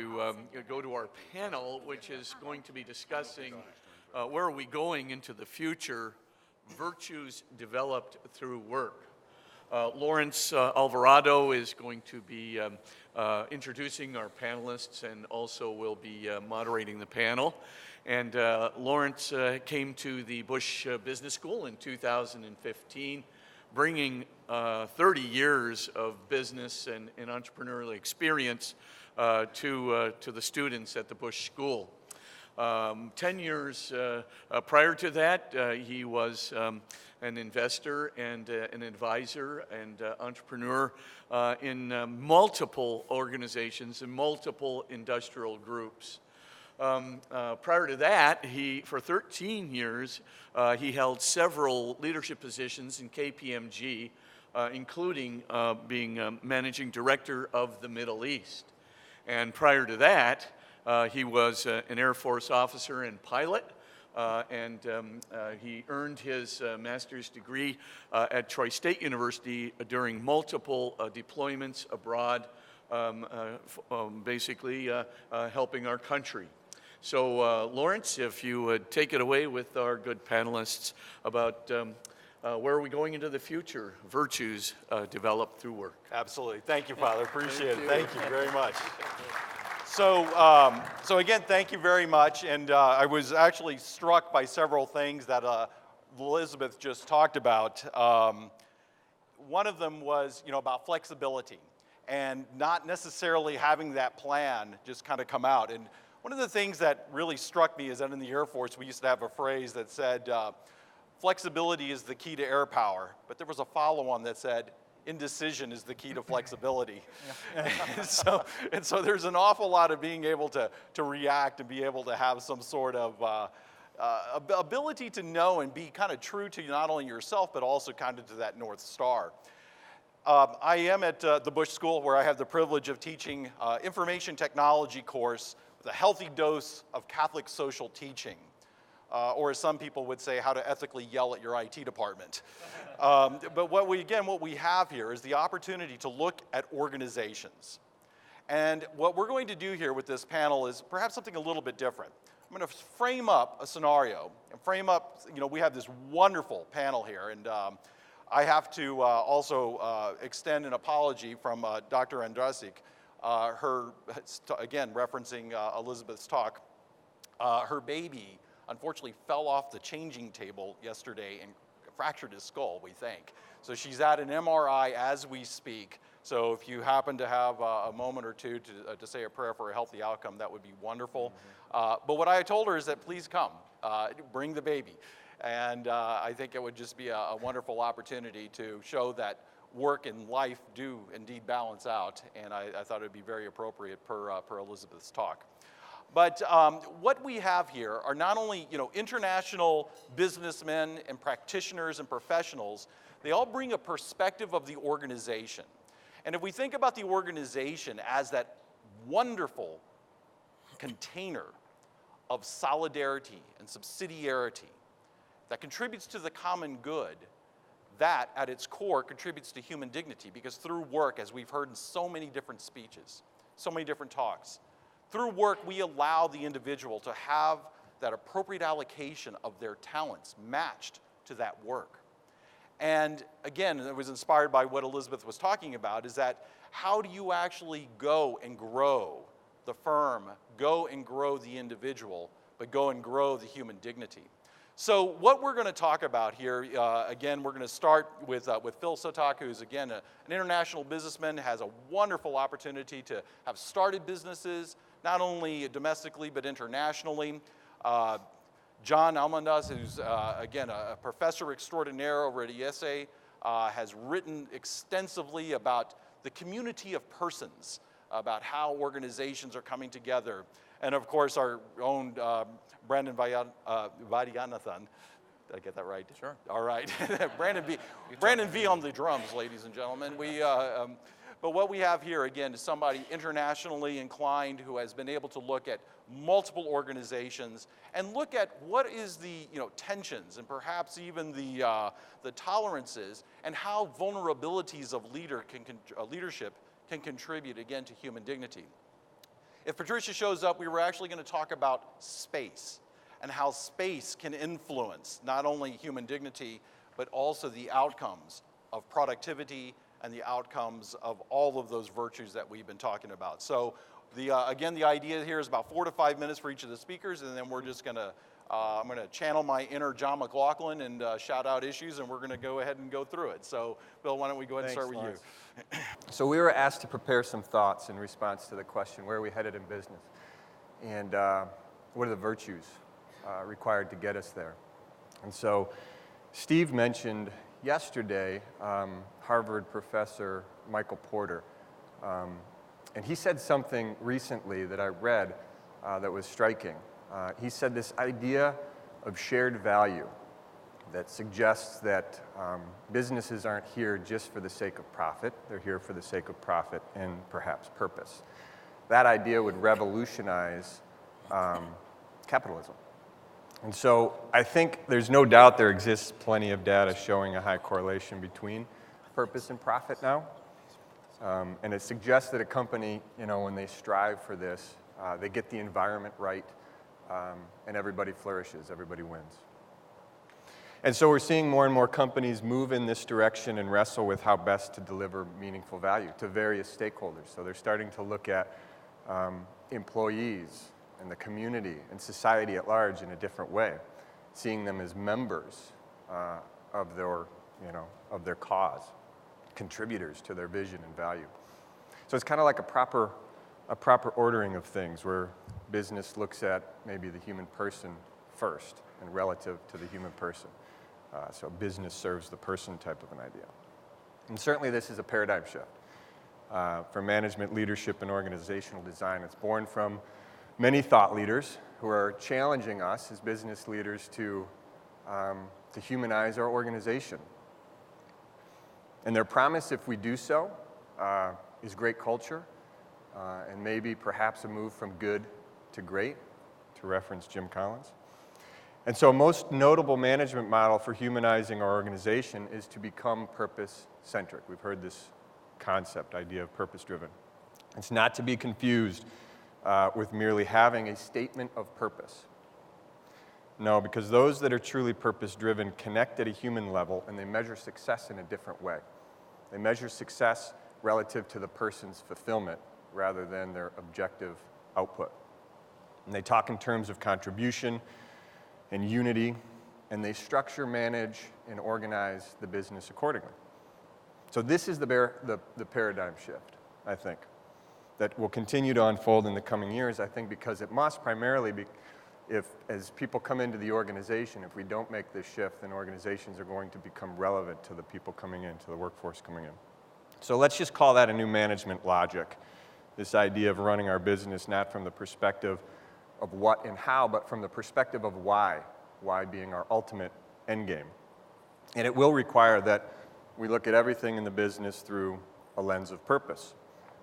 to go to our panel, which is going to be discussing where are we going into the future, virtues developed through work. Lawrence Alvarado is going to be introducing our panelists and also will be moderating the panel. And Lawrence came to the Bush Business School in 2015, bringing 30 years of business and entrepreneurial experience to the students at the Bush School. 10 years prior to that, he was an investor and an advisor and entrepreneur in multiple organizations and multiple industrial groups. Prior to that, for 13 years, he held several leadership positions in KPMG, including being managing director of the Middle East. And prior to that, he was an Air Force officer and pilot, and he earned his master's degree at Troy State University during multiple deployments abroad, basically helping our country. So, Lawrence, if you would take it away with our good panelists about where are we going into the future, virtues developed through work. Absolutely. Thank you, Father. Appreciate it. Thank you very much. So again, thank you very much. And I was actually struck by several things that Elizabeth just talked about. One of them was, about flexibility and not necessarily having that plan just kind of come out. And one of the things that really struck me is that in the Air Force, we used to have a phrase that said, flexibility is the key to air power. But there was a follow-on that said, indecision is the key to flexibility. and so there's an awful lot of being able to react and be able to have some sort of ability to know and be kind of true to not only yourself, but also kind of to that North Star. I am at the Bush School, where I have the privilege of teaching information technology course with a healthy dose of Catholic social teaching. Or as some people would say, how to ethically yell at your IT department. But what we have here is the opportunity to look at organizations. And what we're going to do here with this panel is perhaps something a little bit different. I'm going to frame up a scenario and frame up, we have this wonderful panel here. And I have to also extend an apology from Dr. Andrasik, again, referencing Elizabeth's talk. Her baby unfortunately fell off the changing table yesterday and fractured his skull, we think. So she's at an MRI as we speak. So if you happen to have a moment or two to say a prayer for a healthy outcome, that would be wonderful. But what I told her is that please come, bring the baby. And I think it would just be a wonderful opportunity to show that work and life do indeed balance out. And I thought it would be very appropriate per Elizabeth's talk. But what we have here are not only international businessmen and practitioners and professionals, they all bring a perspective of the organization. And if we think about the organization as that wonderful container of solidarity and subsidiarity that contributes to the common good, that at its core contributes to human dignity, because through work, as we've heard in so many different speeches, so many different talks, through work, we allow the individual to have that appropriate allocation of their talents matched to that work. And again, it was inspired by what Elizabeth was talking about, is that how do you actually go and grow the firm, go and grow the individual, but go and grow the human dignity? So what we're going to talk about here, again, we're going to start with Phil Sotak, who's, again, an international businessman, has a wonderful opportunity to have started businesses, not only domestically, but internationally. John Almendas, who's, again, a professor extraordinaire over at ESA, has written extensively about the community of persons, about how organizations are coming together. And of course, our own Brandon Vaidyanathan. Did I get that right? Sure. All right. Brandon V on the drums, ladies and gentlemen. But what we have here, again, is somebody internationally inclined who has been able to look at multiple organizations and look at what is the tensions and perhaps even the tolerances and how vulnerabilities of leadership can contribute, again, to human dignity. If Patricia shows up, we were actually going to talk about space and how space can influence not only human dignity, but also the outcomes of productivity and the outcomes of all of those virtues that we've been talking about. So again, the idea here is about 4 to 5 minutes for each of the speakers, and then we're just going to, I'm going to channel my inner John McLaughlin and shout out issues, and we're going to go ahead and go through it. So, Bill, why don't we go ahead and start with you? So we were asked to prepare some thoughts in response to the question, where are we headed in business? And what are the virtues required to get us there? And so Steve mentioned yesterday Harvard professor Michael Porter. And he said something recently that I read that was striking. He said this idea of shared value that suggests that businesses aren't here just for the sake of profit. They're here for the sake of profit and perhaps purpose. That idea would revolutionize capitalism. And so I think there's no doubt there exists plenty of data showing a high correlation between purpose and profit now. And it suggests that a company, when they strive for this, they get the environment right, and everybody flourishes, everybody wins. And so we're seeing more and more companies move in this direction and wrestle with how best to deliver meaningful value to various stakeholders. So they're starting to look at employees and the community and society at large in a different way, seeing them as members of their cause, contributors to their vision and value. So it's kind of like a proper ordering of things where business looks at maybe the human person first and relative to the human person. So business serves the person type of an idea. And certainly this is a paradigm shift for management, leadership, and organizational design. It's born from many thought leaders who are challenging us as business leaders to humanize our organization. And their promise, if we do so, is great culture, and maybe perhaps a move from good to great, to reference Jim Collins. And so a most notable management model for humanizing our organization is to become purpose-centric. We've heard this concept, idea of purpose-driven. It's not to be confused with merely having a statement of purpose. No, because those that are truly purpose-driven connect at a human level, and they measure success in a different way. They measure success relative to the person's fulfillment rather than their objective output. And they talk in terms of contribution and unity, and they structure, manage, and organize the business accordingly. So this is the paradigm shift, I think, that will continue to unfold in the coming years, I think, because it must primarily be, as people come into the organization, if we don't make this shift, then organizations are going to become relevant to the people coming in, to the workforce coming in. So let's just call that a new management logic, this idea of running our business not from the perspective of what and how, but from the perspective of why being our ultimate end game. And it will require that we look at everything in the business through a lens of purpose.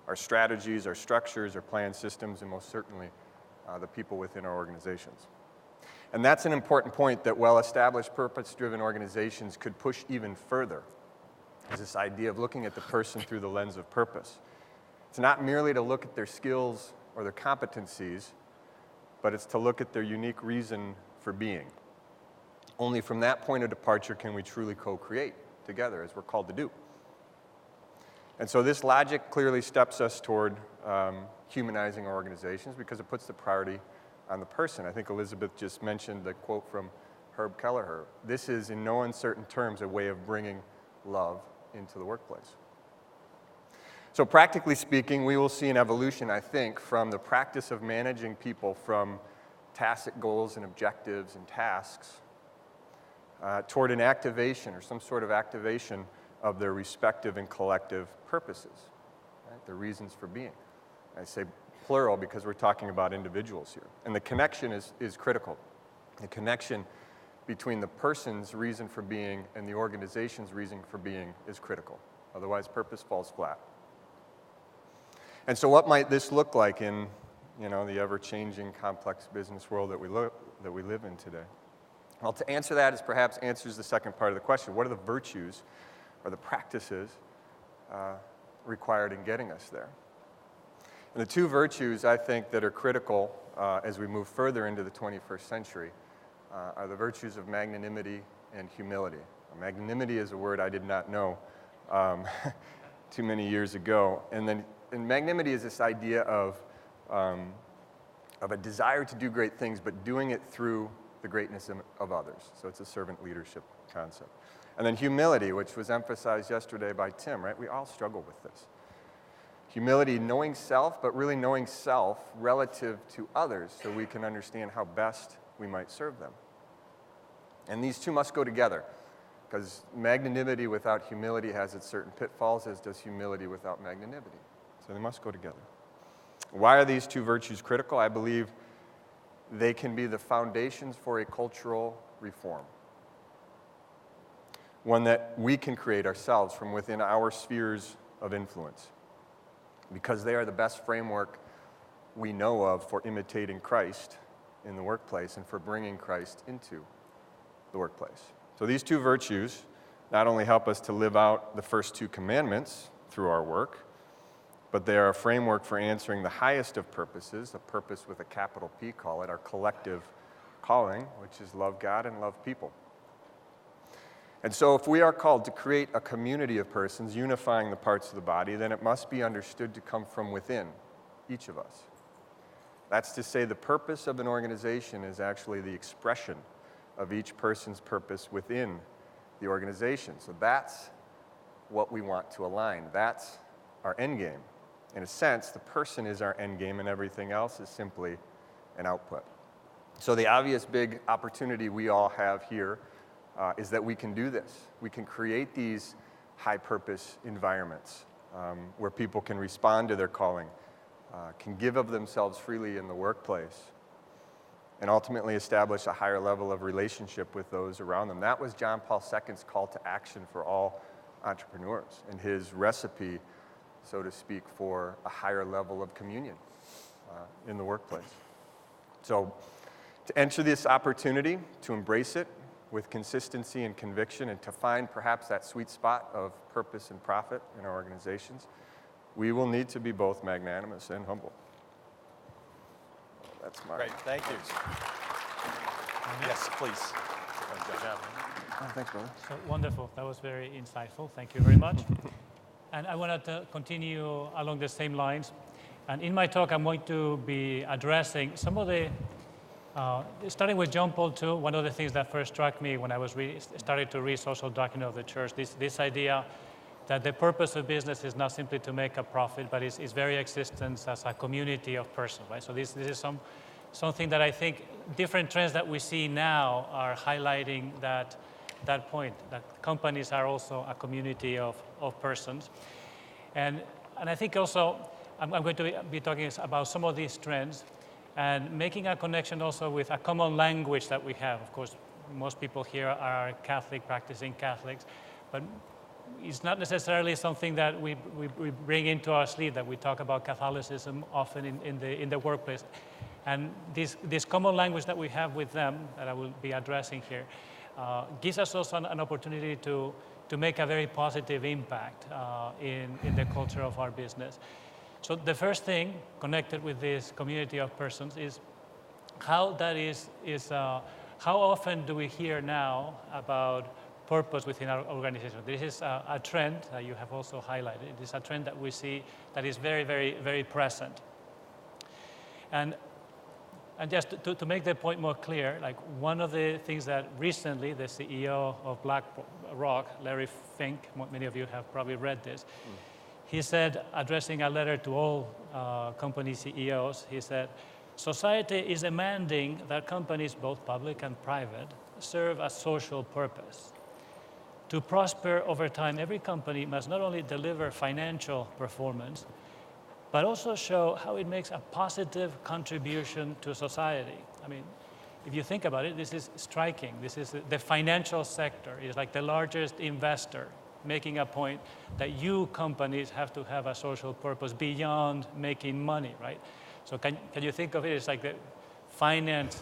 Our strategies, our structures, our plan systems, and most certainly the people within our organizations. And that's an important point that well-established purpose-driven organizations could push even further, is this idea of looking at the person through the lens of purpose. It's not merely to look at their skills or their competencies, but it's to look at their unique reason for being. Only from that point of departure can we truly co-create together, as we're called to do. And so this logic clearly steps us toward humanizing our organizations because it puts the priority on the person. I think Elizabeth just mentioned the quote from Herb Kelleher. This is, in no uncertain terms, a way of bringing love into the workplace. So practically speaking, we will see an evolution, I think, from the practice of managing people from tacit goals and objectives and tasks toward an activation or some sort of activation of their respective and collective purposes, right? Their reasons for being. I say plural because we're talking about individuals here. And the connection is critical. The connection between the person's reason for being and the organization's reason for being is critical. Otherwise, purpose falls flat. And so what might this look like in the ever-changing, complex business world that we live in today? Well, to answer that is perhaps answers the second part of the question. What are the virtues or the practices required in getting us there? The two virtues, I think, that are critical as we move further into the 21st century are the virtues of magnanimity and humility. Magnanimity is a word I did not know too many years ago. And magnanimity is this idea of a desire to do great things, but doing it through the greatness of others. So it's a servant leadership concept. And then humility, which was emphasized yesterday by Tim, right? We all struggle with this. Humility, knowing self, but really knowing self relative to others so we can understand how best we might serve them. And these two must go together, because magnanimity without humility has its certain pitfalls, as does humility without magnanimity. So they must go together. Why are these two virtues critical? I believe they can be the foundations for a cultural reform, one that we can create ourselves from within our spheres of influence, because they are the best framework we know of for imitating Christ in the workplace and for bringing Christ into the workplace. So these two virtues not only help us to live out the first two commandments through our work, but they are a framework for answering the highest of purposes, a purpose with a capital P, call it, our collective calling, which is love God and love people. And so if we are called to create a community of persons unifying the parts of the body, then it must be understood to come from within each of us. That's to say, the purpose of an organization is actually the expression of each person's purpose within the organization. So that's what we want to align. That's our end game. In a sense, the person is our end game and everything else is simply an output. So the obvious big opportunity we all have here is that we can do this. We can create these high-purpose environments where people can respond to their calling, can give of themselves freely in the workplace, and ultimately establish a higher level of relationship with those around them. That was John Paul II's call to action for all entrepreneurs, and his recipe, so to speak, for a higher level of communion in the workplace. So to enter this opportunity, to embrace it with consistency and conviction, and to find perhaps that sweet spot of purpose and profit in our organizations, we will need to be both magnanimous and humble. That's my... Great, thank you. Yes, please. Oh, thanks, brother. So wonderful. That was very insightful. Thank you very much. And I wanted to continue along the same lines. And in my talk, I'm going to be addressing some of the, starting with John Paul II, one of the things that first struck me when I was started to read Social Doctrine of the Church, this idea that the purpose of business is not simply to make a profit, but its very existence as a community of persons, right? So this is something that I think different trends that we see now are highlighting that point, that companies are also a community of persons. And I think also, I'm going to be talking about some of these trends and making a connection also with a common language that we have. Of course, most people here are Catholic, practicing Catholics, but it's not necessarily something that we bring into our sleeve, that we talk about Catholicism often in the workplace. And this common language that we have with them, that I will be addressing here, gives us also an opportunity to make a very positive impact in the culture of our business. So the first thing connected with this community of persons is how that is how often do we hear now about purpose within our organization? This is a trend that you have also highlighted. It is a trend that we see that is very, very, very present. And just to make the point more clear, like one of the things that recently the CEO of BlackRock, Larry Fink, many of you have probably read this, he said, addressing a letter to all company CEOs, he said, "Society is demanding that companies, both public and private, serve a social purpose. To prosper over time, every company must not only deliver financial performance, but also show how it makes a positive contribution to society." I mean, if you think about it, this is striking. This is the financial sector is like the largest investor, making a point that you companies have to have a social purpose beyond making money, right? So can you think of it as like the finance,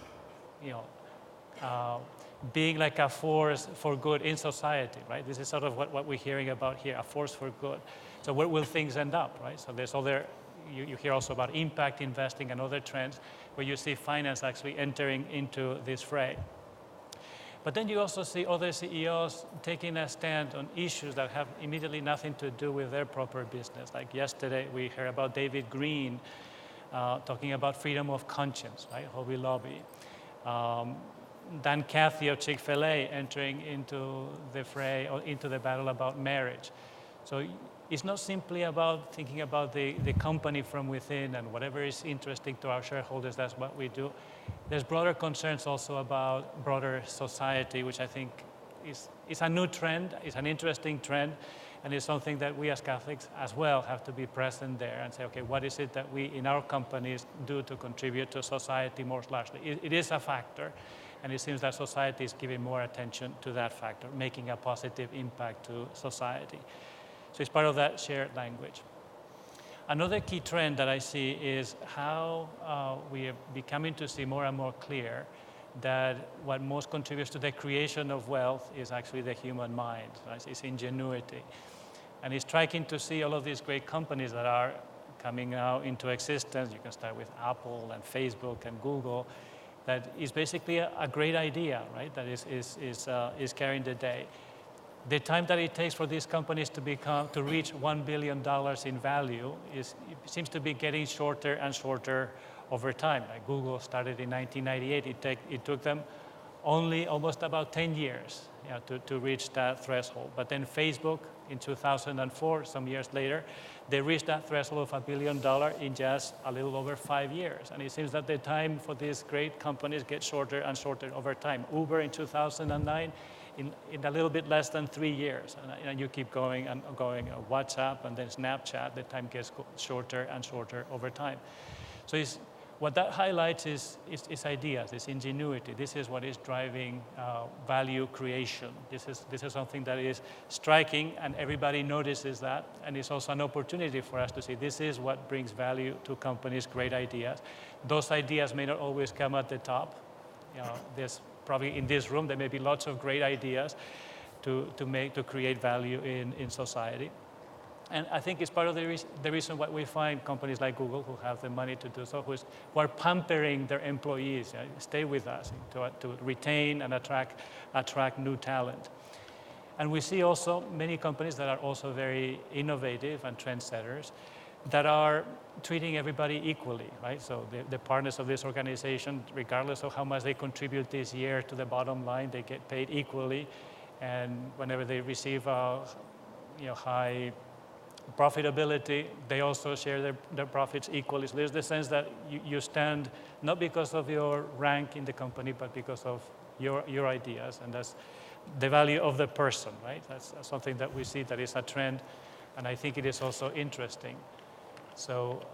being like a force for good in society, right? This is sort of what we're hearing about here, a force for good. So where will things end up, right? So there's other you hear also about impact investing and other trends where you see finance actually entering into this fray. But then you also see other CEOs taking a stand on issues that have immediately nothing to do with their proper business. Like yesterday, we heard about David Green talking about freedom of conscience, right? Hobby Lobby. Dan Cathy of Chick-fil-A entering into the fray or into the battle about marriage. So it's not simply about thinking about the company from within and whatever is interesting to our shareholders, that's what we do. There's broader concerns also about broader society, which I think is a new trend, it's an interesting trend, and it's something that we as Catholics as well have to be present there and say, okay, what is it that we in our companies do to contribute to society more largely? It is a factor, and it seems that society is giving more attention to that factor, making a positive impact to society. So it's part of that shared language. Another key trend that I see is how we are becoming to see more and more clear that what most contributes to the creation of wealth is actually the human mind, right? It's ingenuity. And it's striking to see all of these great companies that are coming now into existence. You can start with Apple and Facebook and Google. That is basically a great idea, right? That is carrying the day. The time that it takes for these companies to reach $1 billion in value seems to be getting shorter and shorter over time. Like Google started in 1998. It took them only almost about 10 years to reach that threshold. But then Facebook in 2004, some years later, they reached that threshold of $1 billion in just a little over 5 years. And it seems that the time for these great companies gets shorter and shorter over time. Uber in 2009, in a little bit less than 3 years. And you keep going and going. WhatsApp and then Snapchat, the time gets shorter and shorter over time. So what that highlights is ideas, is ingenuity. This is what is driving value creation. This is something that is striking, and everybody notices that. And it's also an opportunity for us to see this is what brings value to companies, great ideas. Those ideas may not always come at the top. There's probably in this room, there may be lots of great ideas to create value in society. And I think it's part of the reason why we find companies like Google, who have the money to do so, who are pampering their employees, stay with us, to retain and attract new talent. And we see also many companies that are also very innovative and trendsetters that are treating everybody equally, right? So the partners of this organization, regardless of how much they contribute this year to the bottom line, they get paid equally. And whenever they receive high profitability, they also share their profits equally. So there's the sense that you stand not because of your rank in the company, but because of your ideas, and that's the value of the person, right? That's something that we see that is a trend, and I think it is also interesting. So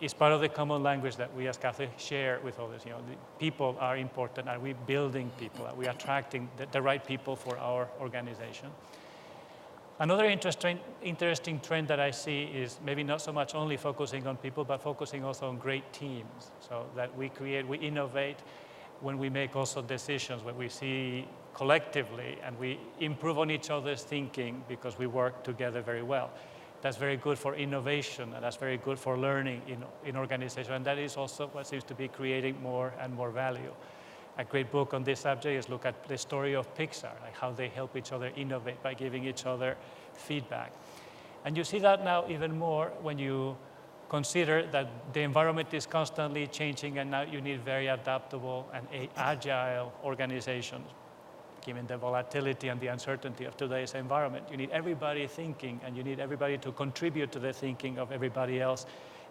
it's part of the common language that we as Catholics share with others. The people are important. Are we building people? Are we attracting the right people for our organization? Another interesting trend that I see is maybe not so much only focusing on people, but focusing also on great teams. So that we innovate when we make also decisions, when we see collectively and we improve on each other's thinking because we work together very well. That's very good for innovation, and that's very good for learning in organization. And that is also what seems to be creating more and more value. A great book on this subject is look at the story of Pixar, like how they help each other innovate by giving each other feedback. And you see that now even more when you consider that the environment is constantly changing, and now you need very adaptable and agile organizations. Given the volatility and the uncertainty of today's environment, you need everybody thinking, and you need everybody to contribute to the thinking of everybody else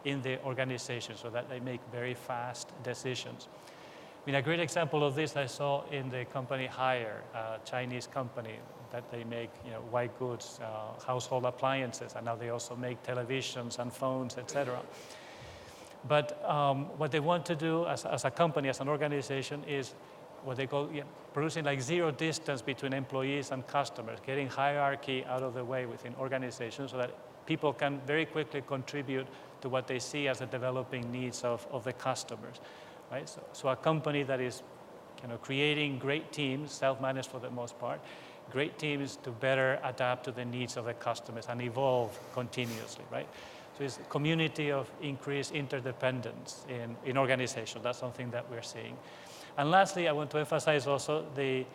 in the organization so that they make very fast decisions. I mean, a great example of this I saw in the company Haier, a Chinese company that they make white goods, household appliances, and now they also make televisions and phones, etc. But what they want to do as a company, as an organization, is what they call producing like zero distance between employees and customers, getting hierarchy out of the way within organizations so that people can very quickly contribute to what they see as the developing needs of the customers. Right? So a company that is creating great teams, self-managed for the most part, great teams to better adapt to the needs of the customers and evolve continuously, right? So it's a community of increased interdependence in organizations. That's something that we're seeing. And lastly, I want to emphasize also the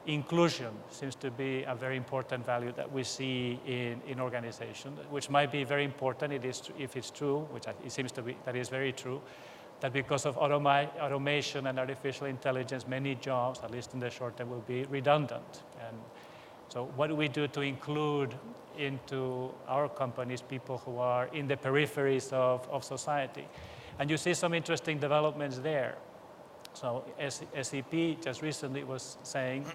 inclusion seems to be a very important value that we see in organizations, which might be very important if it's true, which it seems to be, that is very true, that because of automation and artificial intelligence, many jobs, at least in the short term, will be redundant. And so what do we do to include into our companies people who are in the peripheries of society? And you see some interesting developments there. So SEP just recently was saying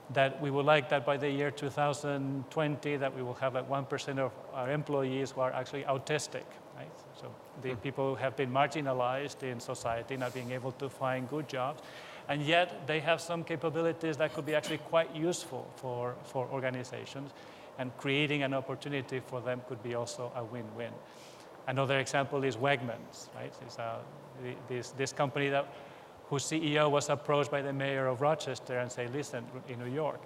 that we would like that by the year 2020 that we will have like 1% of our employees who are actually autistic, right? So the people who have been marginalized in society, not being able to find good jobs, and yet they have some capabilities that could be actually quite useful for organizations, and creating an opportunity for them could be also a win-win. Another example is Wegmans, right? It's this company whose CEO was approached by the mayor of Rochester and say, listen, in New York,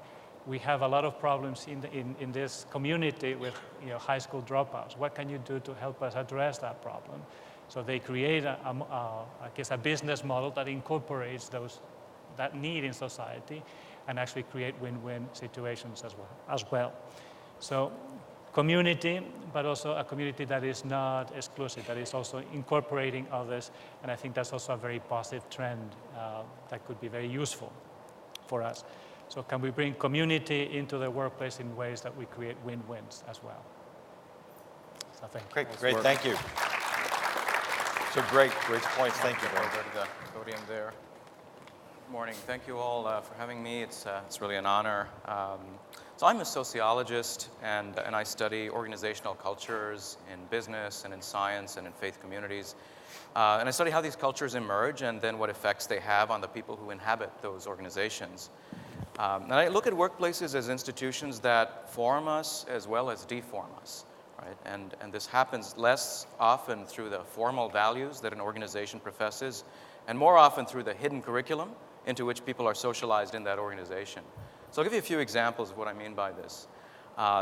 we have a lot of problems in this community with high school dropouts. What can you do to help us address that problem? So they create, a business model that incorporates that need in society and actually create win-win situations as well. So community, but also a community that is not exclusive, that is also incorporating others, and I think that's also a very positive trend that could be very useful for us. So can we bring community into the workplace in ways that we create win-wins as well? So Great, thank you. So great points, thank you. Over to the podium there. Good morning, thank you all for having me. It's really an honor. So I'm a sociologist, and I study organizational cultures in business and in science and in faith communities. And I study how these cultures emerge and then what effects they have on the people who inhabit those organizations. And I look at workplaces as institutions that form us as well as deform us, right? And this happens less often through the formal values that an organization professes, and more often through the hidden curriculum into which people are socialized in that organization. So I'll give you a few examples of what I mean by this.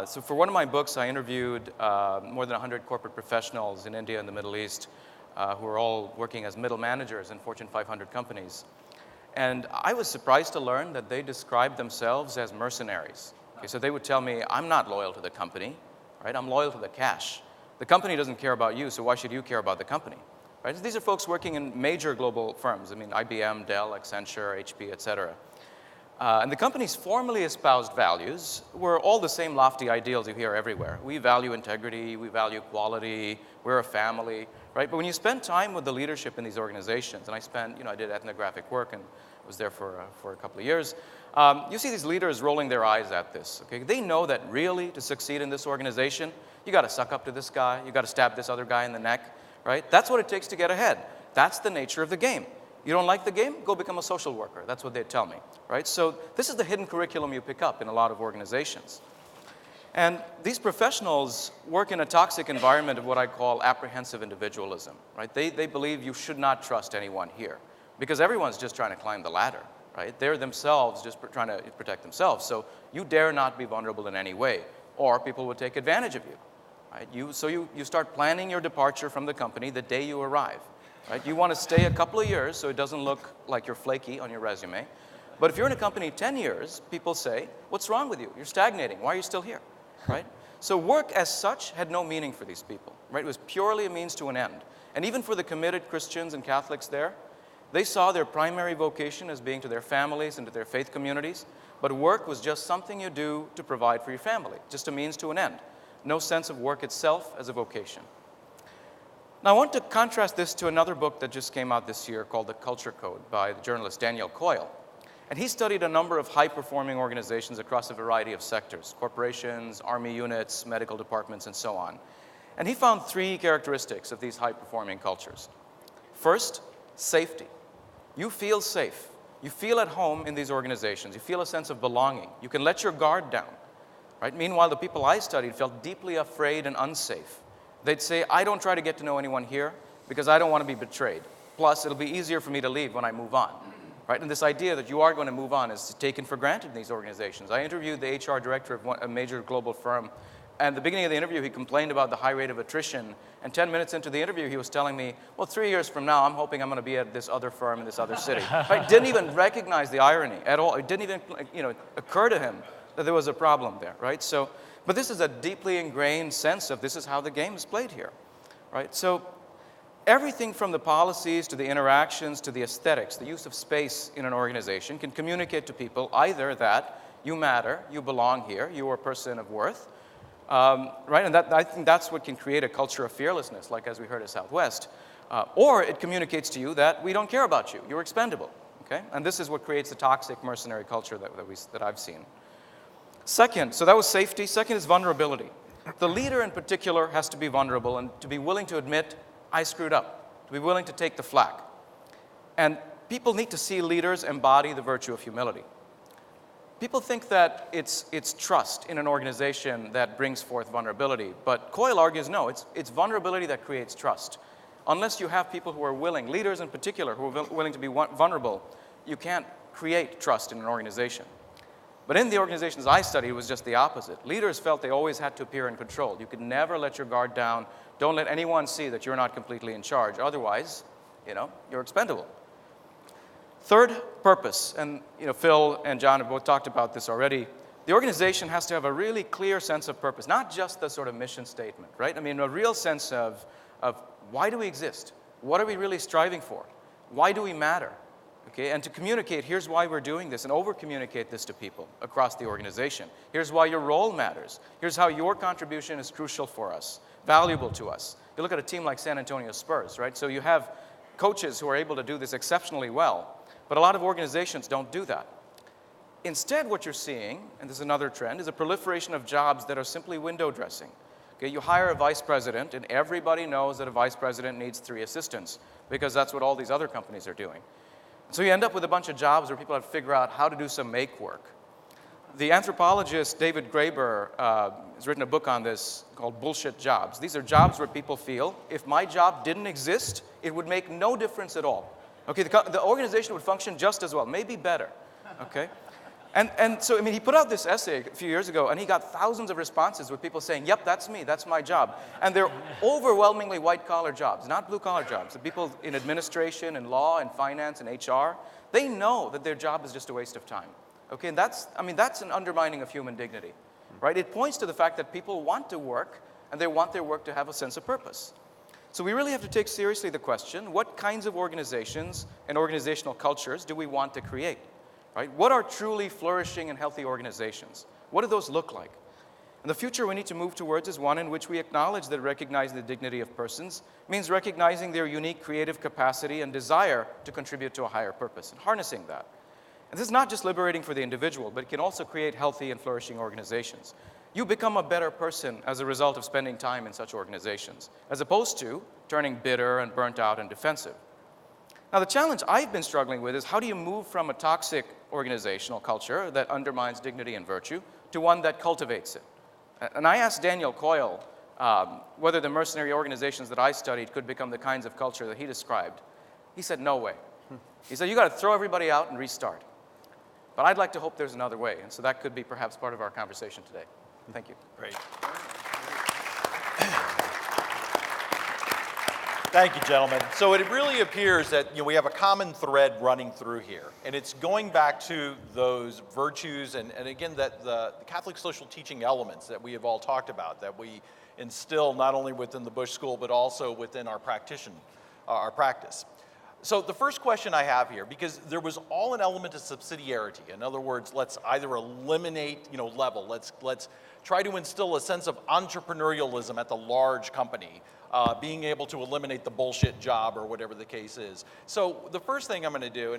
So for one of my books, I interviewed more than 100 corporate professionals in India and the Middle East who are all working as middle managers in Fortune 500 companies. And I was surprised to learn that they described themselves as mercenaries. Okay, so they would tell me, I'm not loyal to the company, right? I'm loyal to the cash. The company doesn't care about you, so why should you care about the company? Right? These are folks working in major global firms. I mean, IBM, Dell, Accenture, HP, et cetera. And the company's formally espoused values were all the same lofty ideals you hear everywhere. We value integrity, we value quality, we're a family, right? But when you spend time with the leadership in these organizations, and I did ethnographic work and was there for a couple of years, you see these leaders rolling their eyes at this, okay? They know that really to succeed in this organization, you gotta suck up to this guy, you gotta stab this other guy in the neck, right? That's what it takes to get ahead. That's the nature of the game. You don't like the game? Go become a social worker. That's what they tell me, right? So this is the hidden curriculum you pick up in a lot of organizations. And these professionals work in a toxic environment of what I call apprehensive individualism, right? They believe you should not trust anyone here because everyone's just trying to climb the ladder, right? They're themselves just trying to protect themselves. So you dare not be vulnerable in any way, or people will take advantage of you, right? So you start planning your departure from the company the day you arrive. Right? You want to stay a couple of years so it doesn't look like you're flaky on your resume. But if you're in a company 10 years, people say, what's wrong with you? You're stagnating. Why are you still here? Right? So work as such had no meaning for these people. Right? It was purely a means to an end. And even for the committed Christians and Catholics there, they saw their primary vocation as being to their families and to their faith communities. But work was just something you do to provide for your family, just a means to an end. No sense of work itself as a vocation. Now, I want to contrast this to another book that just came out this year called The Culture Code by the journalist Daniel Coyle. And he studied a number of high-performing organizations across a variety of sectors, corporations, army units, medical departments, and so on. And he found three characteristics of these high-performing cultures. First, safety. You feel safe. You feel at home in these organizations. You feel a sense of belonging. You can let your guard down. Right? Meanwhile, the people I studied felt deeply afraid and unsafe. They'd say, I don't try to get to know anyone here because I don't want to be betrayed. Plus, it'll be easier for me to leave when I move on. Right? And this idea that you are going to move on is taken for granted in these organizations. I interviewed the HR director of a major global firm And at the beginning of the interview, he complained about the high rate of attrition. And 10 minutes into the interview, he was telling me, well, 3 years from now, I'm hoping I'm going to be at this other firm in this other city. Right? Didn't even recognize the irony at all. It didn't even occur to him that there was a problem there, right? So, but this is a deeply ingrained sense of this is how the game is played here, right? So everything from the policies to the interactions to the aesthetics, the use of space in an organization can communicate to people either that you matter, you belong here, you are a person of worth, right? And I think that's what can create a culture of fearlessness, like as we heard at Southwest. Or it communicates to you that we don't care about you, you're expendable, okay? And this is what creates the toxic mercenary culture that I've seen. Second, so that was safety. Second is vulnerability. The leader in particular has to be vulnerable and to be willing to admit, I screwed up, to be willing to take the flak. And people need to see leaders embody the virtue of humility. People think that it's trust in an organization that brings forth vulnerability, but Coyle argues no, it's vulnerability that creates trust. Unless you have people who are willing, leaders in particular, who are willing to be vulnerable, you can't create trust in an organization. But in the organizations I studied, it was just the opposite. Leaders felt they always had to appear in control. You could never let your guard down. Don't let anyone see that you're not completely in charge. Otherwise, you're expendable. Third, purpose. And Phil and John have both talked about this already. The organization has to have a really clear sense of purpose, not just the sort of mission statement, right? I mean, a real sense of why do we exist? What are we really striving for? Why do we matter? Okay, and to communicate, here's why we're doing this, and over-communicate this to people across the organization. Here's why your role matters. Here's how your contribution is crucial for us, valuable to us. You look at a team like San Antonio Spurs, right? So you have coaches who are able to do this exceptionally well, but a lot of organizations don't do that. Instead, what you're seeing, and this is another trend, is a proliferation of jobs that are simply window dressing. Okay, you hire a vice president, and everybody knows that a vice president needs 3 assistants, because that's what all these other companies are doing. So you end up with a bunch of jobs where people have to figure out how to do some make work. The anthropologist David Graeber has written a book on this called Bullshit Jobs. These are jobs where people feel, if my job didn't exist, it would make no difference at all. Okay, the organization would function just as well, maybe better. Okay? And so, I mean, he put out this essay a few years ago, and he got thousands of responses with people saying, yep, that's me, that's my job. And they're overwhelmingly white-collar jobs, not blue-collar jobs. The people in administration and law and finance and HR, they know that their job is just a waste of time. Okay, and that's an undermining of human dignity, right? It points to the fact that people want to work, and they want their work to have a sense of purpose. So we really have to take seriously the question, what kinds of organizations and organizational cultures do we want to create? Right? What are truly flourishing and healthy organizations? What do those look like? And the future we need to move towards is one in which we acknowledge that recognizing the dignity of persons means recognizing their unique creative capacity and desire to contribute to a higher purpose and harnessing that. And this is not just liberating for the individual, but it can also create healthy and flourishing organizations. You become a better person as a result of spending time in such organizations, as opposed to turning bitter and burnt out and defensive. Now, the challenge I've been struggling with is how do you move from a toxic organizational culture that undermines dignity and virtue to one that cultivates it? And I asked Daniel Coyle whether the mercenary organizations that I studied could become the kinds of culture that he described. He said, no way. He said, you got to throw everybody out and restart. But I'd like to hope there's another way, and so that could be perhaps part of our conversation today. Thank you. Great. Thank you, gentlemen. So it really appears that we have a common thread running through here, and it's going back to those virtues and again, that the Catholic social teaching elements that we have all talked about, that we instill not only within the Bush School, but also within our practice. So the first question I have here, because there was all an element of subsidiarity. In other words, let's either eliminate, level. Let's try to instill a sense of entrepreneurialism at the large company, being able to eliminate the bullshit job or whatever the case is. So the first thing I'm going to do,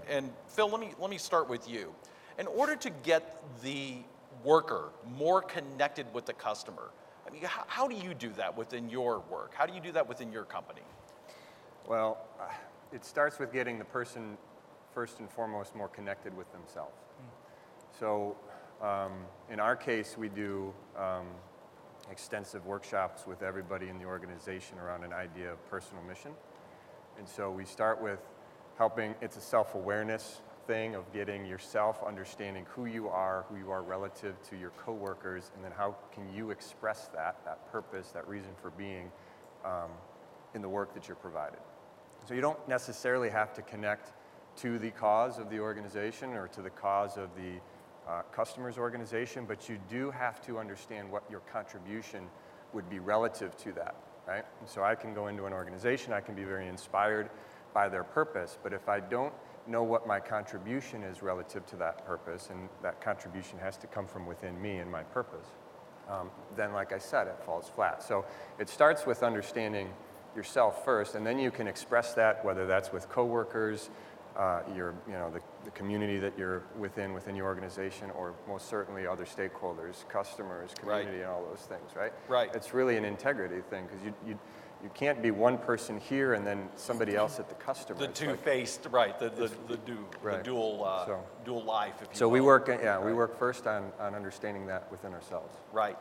and Phil, let me start with you. In order to get the worker more connected with the customer, I mean, how do you do that within your work? How do you do that within your company? Well, it starts with getting the person, first and foremost, more connected with themselves. So in our case, we do extensive workshops with everybody in the organization around an idea of personal mission. And so we start with helping, it's a self-awareness thing of getting yourself understanding who you are relative to your coworkers, and then how can you express that purpose, that reason for being in the work that you're provided. So you don't necessarily have to connect to the cause of the organization or to the cause of the customer's organization, but you do have to understand what your contribution would be relative to that, right? And so I can go into an organization, I can be very inspired by their purpose, but if I don't know what my contribution is relative to that purpose, and that contribution has to come from within me and my purpose, then like I said, it falls flat. So it starts with understanding yourself first, and then you can express that, whether that's with coworkers, the community that you're within your organization, or most certainly other stakeholders, customers, community, and all those things, right? Right. It's really an integrity thing, because you can't be one person here and then somebody else at the customer. The two-faced, right? The dual life, if you will. So we work first on understanding that within ourselves. Right.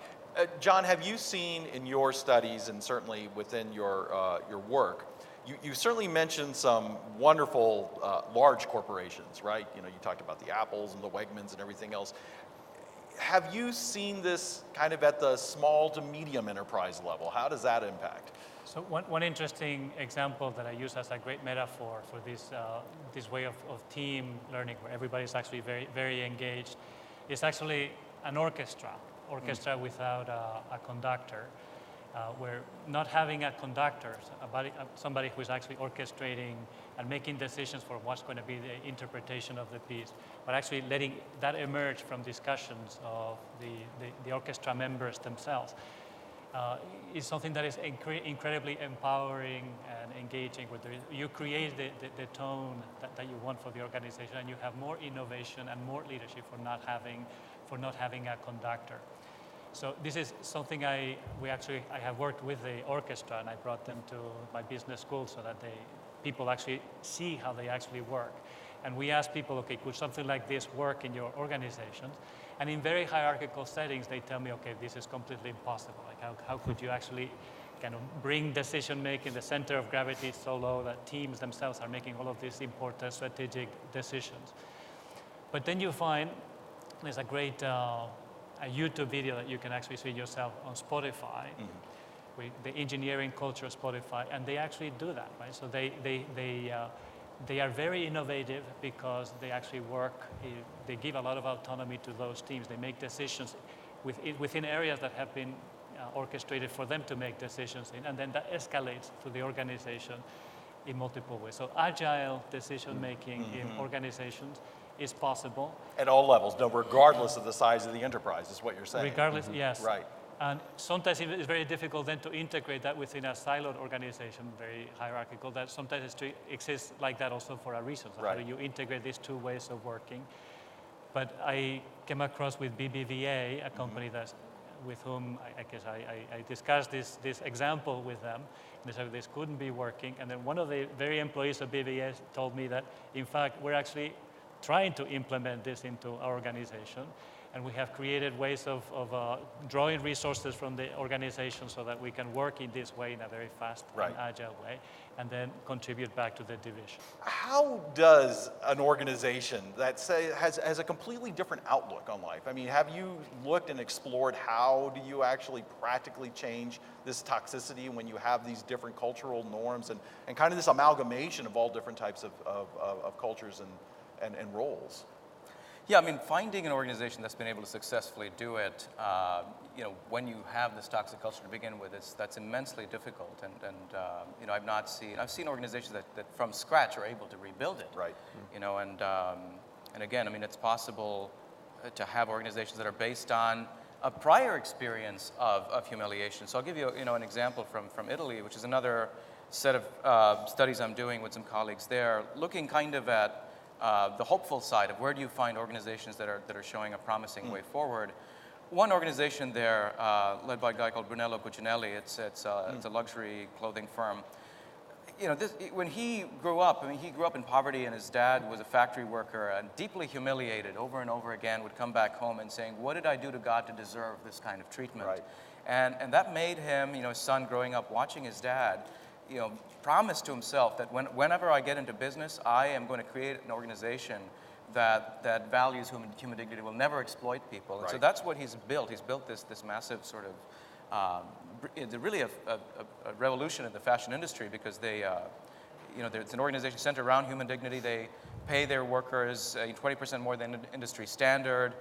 John, have you seen in your studies, and certainly within your work, you certainly mentioned some wonderful large corporations, right? You talked about the Apples and the Wegmans and everything else. Have you seen this kind of at the small to medium enterprise level? How does that impact? So one interesting example that I use as a great metaphor for this way of team learning, where everybody's actually very, very engaged, is actually an orchestra without a conductor, where not having a conductor, somebody who is actually orchestrating and making decisions for what's going to be the interpretation of the piece, but actually letting that emerge from discussions of the orchestra members themselves, is something that is incredibly empowering and engaging, where you create the tone that you want for the organization, and you have more innovation and more leadership for not having a conductor. So this is something I have worked with the orchestra, and I brought them to my business school so that people actually see how they actually work. And we ask people, okay, could something like this work in your organizations? And in very hierarchical settings, they tell me, okay, this is completely impossible. Like how could you actually kind of bring decision making, the center of gravity so low that teams themselves are making all of these important strategic decisions? But then you find there's a great a YouTube video that you can actually see yourself on Spotify, with the engineering culture of Spotify, and they actually do that, right? So they are very innovative because they actually they give a lot of autonomy to those teams. They make decisions within areas that have been orchestrated for them to make decisions in, and then that escalates to the organization in multiple ways. So agile decision making in organizations is possible. At all levels, regardless of the size of the enterprise, is what you're saying. Regardless, yes. Right. And sometimes it's very difficult then to integrate that within a siloed organization, very hierarchical, that sometimes it exists like that also for a reason. So right. How do you integrate these two ways of working? But I came across with BBVA, a company with whom I discussed this example with them. They said this couldn't be working. And then one of the very employees of BBVA told me that, in fact, we're actually trying to implement this into our organization. And we have created ways of drawing resources from the organization so that we can work in this way, in a very fast and agile way, and then contribute back to the division. How does an organization that has a completely different outlook on life? I mean, have you looked and explored how do you actually practically change this toxicity when you have these different cultural norms and kind of this amalgamation of all different types of cultures and roles? Yeah, I mean, finding an organization that's been able to successfully do it, when you have this toxic culture to begin with, that's immensely difficult. And I've seen organizations that from scratch are able to rebuild it. Right. And again, I mean, it's possible to have organizations that are based on a prior experience of humiliation. So I'll give you, an example from Italy, which is another set of studies I'm doing with some colleagues there, looking kind of at the hopeful side of where do you find organizations that are showing a promising way forward. One organization there, led by a guy called Brunello Cucinelli, it's a luxury clothing firm. When he grew up, he grew up in poverty, and his dad was a factory worker, and deeply humiliated over and over again, would come back home and saying, "What did I do to God to deserve this kind of treatment?" Right. And that made him, his son growing up watching his dad, promise to himself that whenever I get into business, I am going to create an organization that values human dignity, will never exploit people. And so Right. that's what he's built. He's built this massive sort of, really a revolution in the fashion industry, because they, it's an organization centered around human dignity. They pay their workers 20% more than industry standard.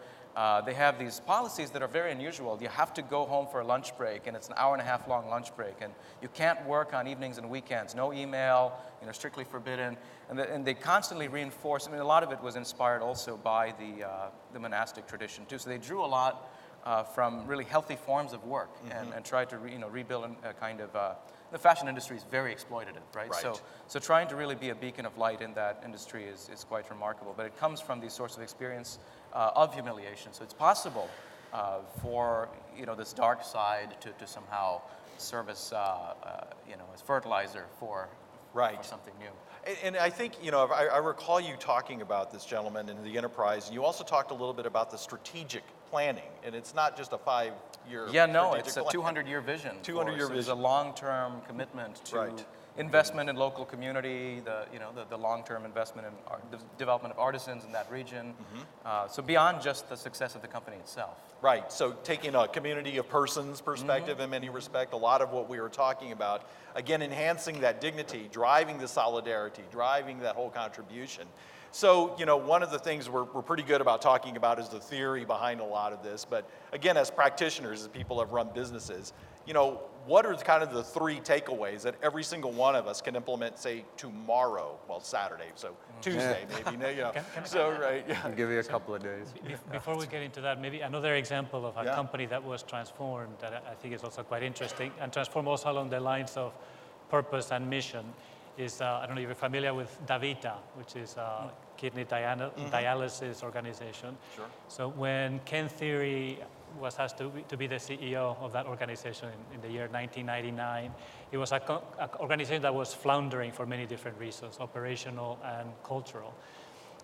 They have these policies that are very unusual. You have to go home for a lunch break, and it's an hour-and-a-half long lunch break, and you can't work on evenings and weekends. No email, strictly forbidden. And they constantly reinforce. I mean, a lot of it was inspired also by the monastic tradition too. So they drew a lot from really healthy forms of work, and tried to rebuild a kind of. The fashion industry is very exploitative, right? Right. So trying to really be a beacon of light in that industry is quite remarkable. But it comes from these sorts of experience of humiliation. So it's possible for this dark side to somehow serve as as fertilizer for something new. And I think, I recall you talking about this gentleman in the enterprise. You also talked a little bit about the strategic planning, and it's not just a 5-year. Yeah, no, it's a plan. 200-year vision. 200-year vision. It's a long-term commitment to Right. investment in local community, the long-term investment in the development of artisans in that region. So beyond just the success of the company itself. Right, so taking a community of persons perspective in many respects, a lot of what we were talking about, again, enhancing that dignity, driving the solidarity, driving that whole contribution. So, one of the things we're pretty good about talking about is the theory behind a lot of this, but again, as practitioners, as people have run businesses, what are kind of the 3 takeaways that every single one of us can implement, say, tomorrow, well, Saturday, so Tuesday maybe, so, right, yeah. I'll give you a couple of days. Before we get into that, maybe another example of a Yeah. company that was transformed that I think is also quite interesting, and transformed also along the lines of purpose and mission, is, I don't know if you're familiar with DaVita, which is a kidney dialysis organization. Sure. So when Ken Theory was asked to be the CEO of that organization in the year 1999, it was an organization that was floundering for many different reasons, operational and cultural.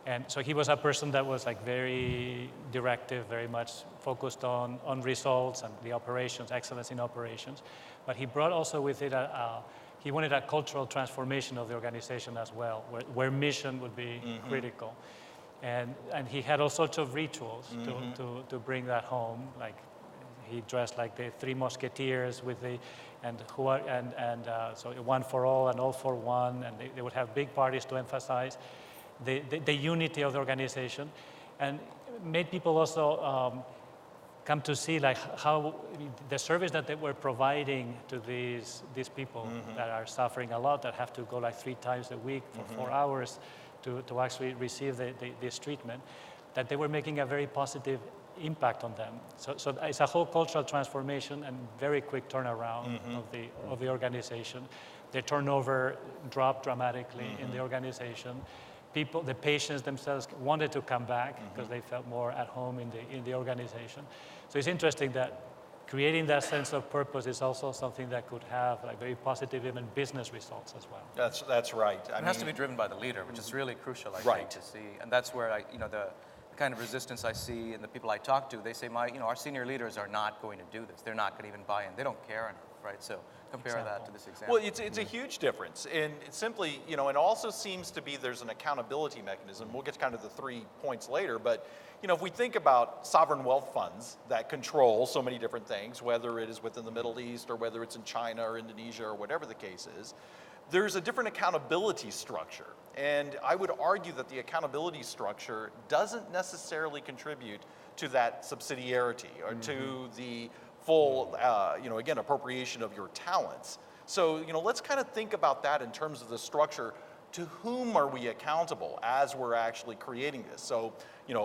And so he was a person that was like very directive, very much focused on results and the operations, excellence in operations. But he brought also with it he wanted a cultural transformation of the organization as well, where mission would be critical. And he had all sorts of rituals to bring that home. Like he dressed like the 3 Musketeers with so one for all and all for one, and they would have big parties to emphasize the unity of the organization, and made people also come to see like how the service that they were providing to these people that are suffering a lot, that have to go like 3 times a week for 4 hours to actually receive this treatment, that they were making a very positive impact on them. So it's a whole cultural transformation and very quick turnaround of the organization. The turnover dropped dramatically in the organization. The patients themselves wanted to come back because they felt more at home in the organization. So it's interesting that creating that sense of purpose is also something that could have like very positive even business results as well. That's right. It has to be driven by the leader, which is really crucial, I Right. think, to see. And that's where the kind of resistance I see in the people I talk to. They say, our senior leaders are not going to do this. They're not going to even buy in. They don't care enough, right? So compare that to this example. Well, it's a huge difference, and it's simply, it also seems to be there's an accountability mechanism. We'll get to kind of the 3 points later, but if we think about sovereign wealth funds that control so many different things, whether it is within the Middle East or whether it's in China or Indonesia or whatever the case is, there's a different accountability structure. And I would argue that the accountability structure doesn't necessarily contribute to that subsidiarity or to the full, again, appropriation of your talents. So, let's kind of think about that in terms of the structure. To whom are we accountable as we're actually creating this? So,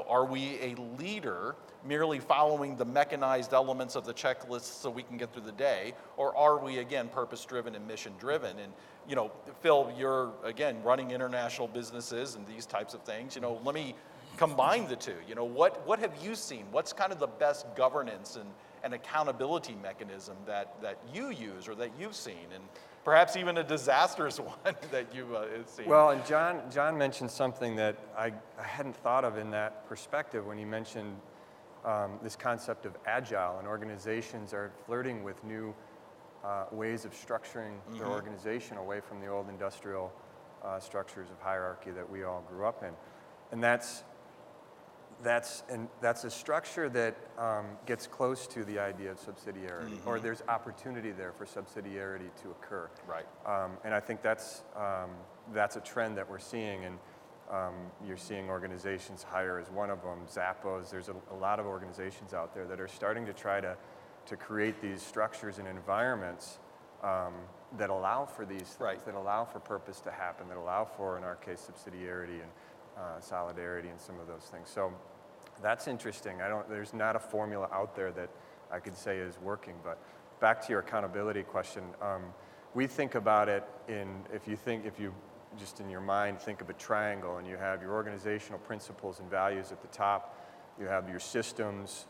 are we a leader merely following the mechanized elements of the checklist so we can get through the day? Or are we, again, purpose-driven and mission-driven? And, Phil, you're, again, running international businesses and these types of things. Let me combine the two. What have you seen? What's kind of the best governance and accountability mechanism that you use or that you've seen? And perhaps even a disastrous one that you've seen. Well, and John mentioned something that I hadn't thought of in that perspective when he mentioned this concept of agile, and organizations are flirting with new ways of structuring their organization away from the old industrial structures of hierarchy that we all grew up in. And that's that's a structure that gets close to the idea of subsidiarity, or there's opportunity there for subsidiarity to occur. Right. And I think that's a trend that we're seeing, and you're seeing organizations hire as one of them, Zappos. There's a lot of organizations out there that are starting to try to create these structures and environments that allow for these things, Right. that allow for purpose to happen, that allow for, in our case, subsidiarity and solidarity and some of those things. So that's interesting. There's not a formula out there that I could say is working, but back to your accountability question, we think about it if you just in your mind think of a triangle, and you have your organizational principles and values at the top, you have your systems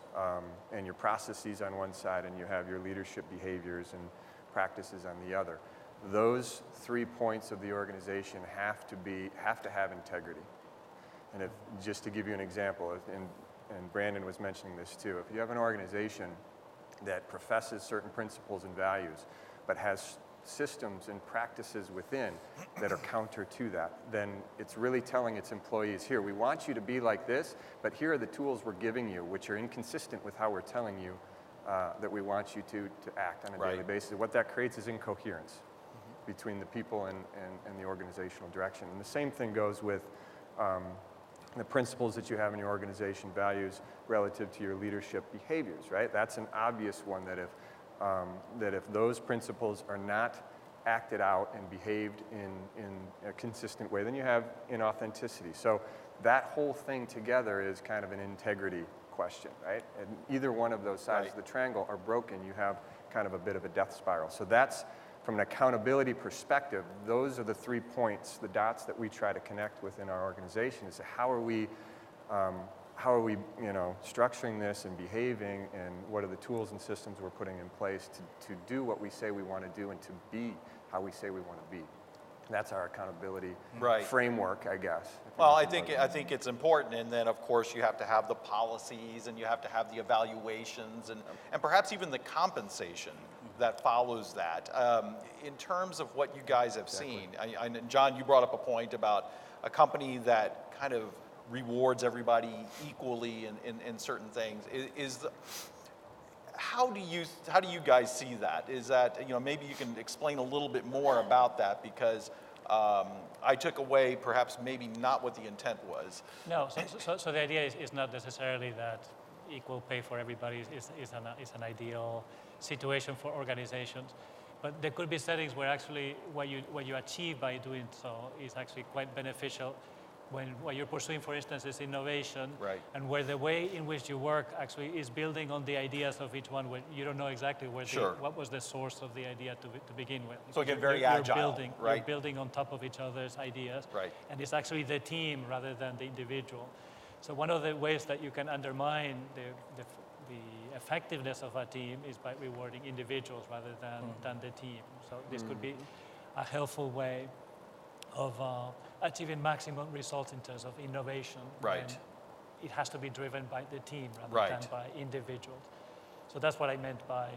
and your processes on one side, and you have your leadership behaviors and practices on the other. Those 3 points of the organization have to have integrity. And just to give you an example, and Brandon was mentioning this too, if you have an organization that professes certain principles and values, but has systems and practices within that are counter to that, then it's really telling its employees, here, we want you to be like this, but here are the tools we're giving you, which are inconsistent with how we're telling you that we want you to act on a daily basis. What that creates is incoherence between the people and the organizational direction. And the same thing goes with the principles that you have in your organization, values relative to your leadership behaviors, right? That's an obvious one that if those principles are not acted out and behaved in a consistent way, then you have inauthenticity. So that whole thing together is kind of an integrity question, right? And either one of those sides of the triangle are broken, you have kind of a bit of a death spiral. So that's, from an accountability perspective, those are the 3 points, the dots that we try to connect within our organization, is how are we structuring this and behaving, and what are the tools and systems we're putting in place to do what we say we want to do and to be how we say we want to be. That's our accountability framework, I guess. Well, I think it's important, and then of course you have to have the policies, and you have to have the evaluations, and perhaps even the compensation that follows that. In terms of what you guys have seen, and John, you brought up a point about a company that kind of rewards everybody equally in certain things. How do you guys see that? Is that, maybe you can explain a little bit more about that, because I took away perhaps maybe not what the intent was. No, so the idea is not necessarily that equal pay for everybody is an ideal situation for organizations, but there could be settings where actually what you achieve by doing so is actually quite beneficial. When what you're pursuing, for instance, is innovation, and where the way in which you work actually is building on the ideas of each one, where you don't know exactly what was the source of the idea to begin with. So again, very agile, you're building on top of each other's ideas, and it's actually the team rather than the individual. So one of the ways that you can undermine the effectiveness of a team is by rewarding individuals rather than the team. So this could be a helpful way of achieving maximum results in terms of innovation. Right. It has to be driven by the team rather than by individuals. So that's what I meant by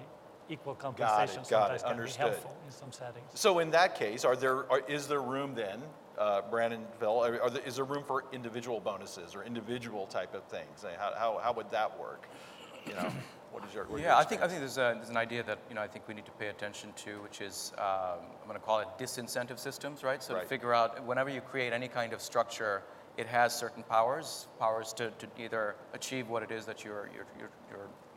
equal compensation. Sometimes can be helpful in some settings. So in that case, is there room then, Brandon, Phil, is there room for individual bonuses or individual type of things? How would that work? What is your I think there's an idea that I think we need to pay attention to, which is I'm going to call it disincentive systems, right? So to figure out, whenever you create any kind of structure, it has certain powers to either achieve what it is that you're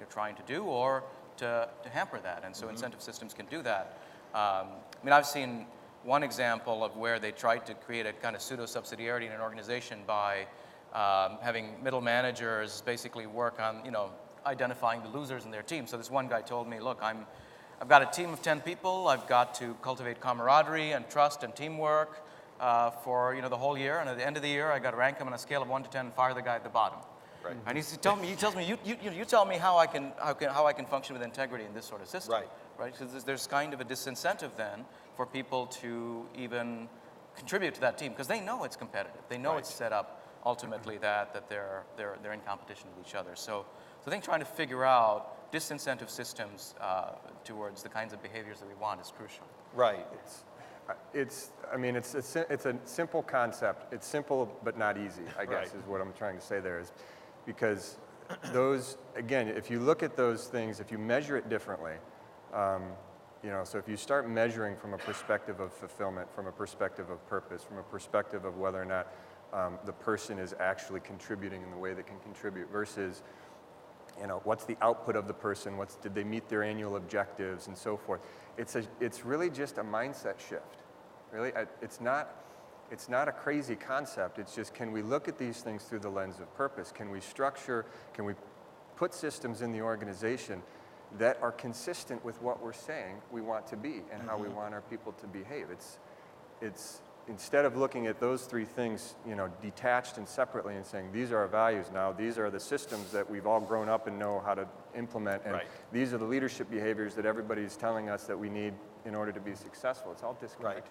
trying to do, or to hamper that. And so incentive systems can do that. I've seen one example of where they tried to create a kind of pseudo-subsidiarity in an organization by having middle managers basically work on, identifying the losers in their team. So this one guy told me, look, I've got a team of 10 people. I've got to cultivate camaraderie and trust and teamwork for the whole year. And at the end of the year, I got to rank them on a scale of 1 to 10 and fire the guy at the bottom. Right. And he tells me, you tell me how I can function with integrity in this sort of system. Right. Because there's kind of a disincentive then for people to even contribute to that team, because they know it's competitive. They know it's set up ultimately that they're in competition with each other. So I think trying to figure out disincentive systems towards the kinds of behaviors that we want is crucial. Right. It's a simple concept. It's simple but not easy, I guess, is what I'm trying to say there. because those, again, if you look at those things, if you measure it differently, you know, so if you start measuring from a perspective of fulfillment, from a perspective of purpose, from a perspective of whether or not the person is actually contributing in the way they can contribute versus, you know, what's the output of the person, did they meet their annual objectives and so forth. It's really just a mindset shift. Really, it's not a crazy concept. It's just, can we look at these things through the lens of purpose? Can we put systems in the organization that are consistent with what we're saying we want to be and how we want our people to behave? It's instead of looking at those three things, you know, detached and separately and saying, these are our values now, these are the systems that we've all grown up and know how to implement, and these are the leadership behaviors that everybody's telling us that we need in order to be successful. It's all disconnected.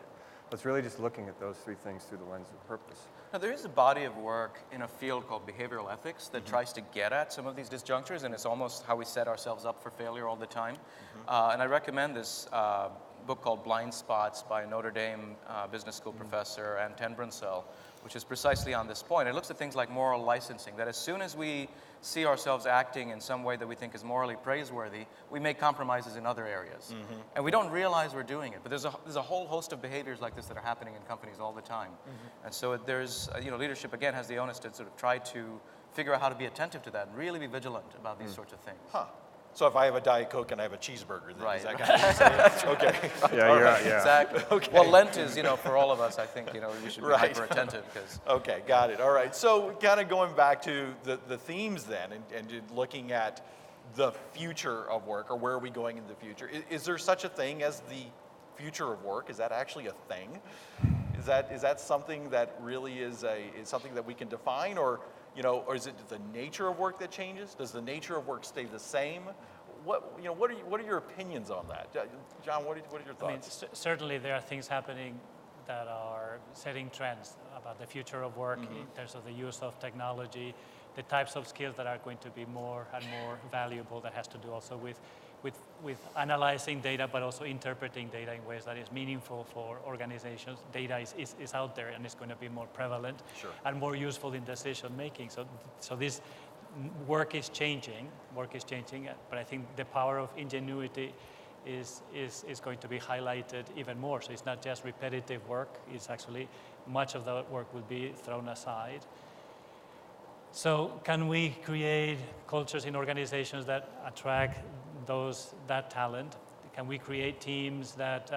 It's really just looking at those three things through the lens of purpose. Now, there is a body of work in a field called behavioral ethics that tries to get at some of these disjunctures, and it's almost how we set ourselves up for failure all the time. And I recommend this book called Blind Spots by a Notre Dame business school professor, Ann Tenbrunsell, which is precisely on this point. It looks at things like moral licensing, that as soon as we see ourselves acting in some way that we think is morally praiseworthy, we make compromises in other areas. And we don't realize we're doing it, but there's a whole host of behaviors like this that are happening in companies all the time. And so there's, you know, leadership again has the onus to sort of try to figure out how to be attentive to that and really be vigilant about these sorts of things. So if I have a Diet Coke and I have a cheeseburger, then is that kind of okay? Yeah. Exactly. Okay. Well, Lent is, you know, for all of us, I think, you know, we should be hyper attentive because. Okay, got it. All right. So kind of going back to the themes then and looking at the future of work, or where are we going in the future? Is there such a thing as the future of work? Is that actually a thing? Is that something that really is something that we can define, or you know, or is it the nature of work that changes? Does the nature of work stay the same? What are your opinions on that, John? What are your thoughts? I mean, certainly there are things happening that are setting trends about the future of work in terms of the use of technology, the types of skills that are going to be more and more valuable. That has to do also with analyzing data, but also interpreting data in ways that is meaningful for organizations. Data is out there and it's going to be more prevalent and more useful in decision making. So this work is changing, but I think the power of ingenuity is going to be highlighted even more. So it's not just repetitive work, it's actually much of that work will be thrown aside. So can we create cultures in organizations that attract that talent? Can we create teams that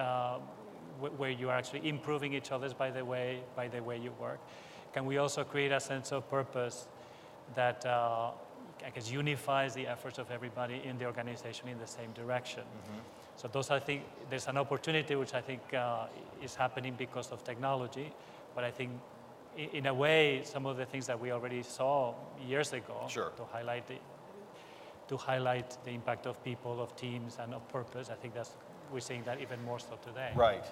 where you are actually improving each other's by the way you work? Can we also create a sense of purpose that I guess unifies the efforts of everybody in the organization in the same direction? So those, I think, there's an opportunity which I think is happening because of technology, but I think in a way some of the things that we already saw years ago to highlight the impact of people, of teams, and of purpose. I think we're seeing that even more so today. Right.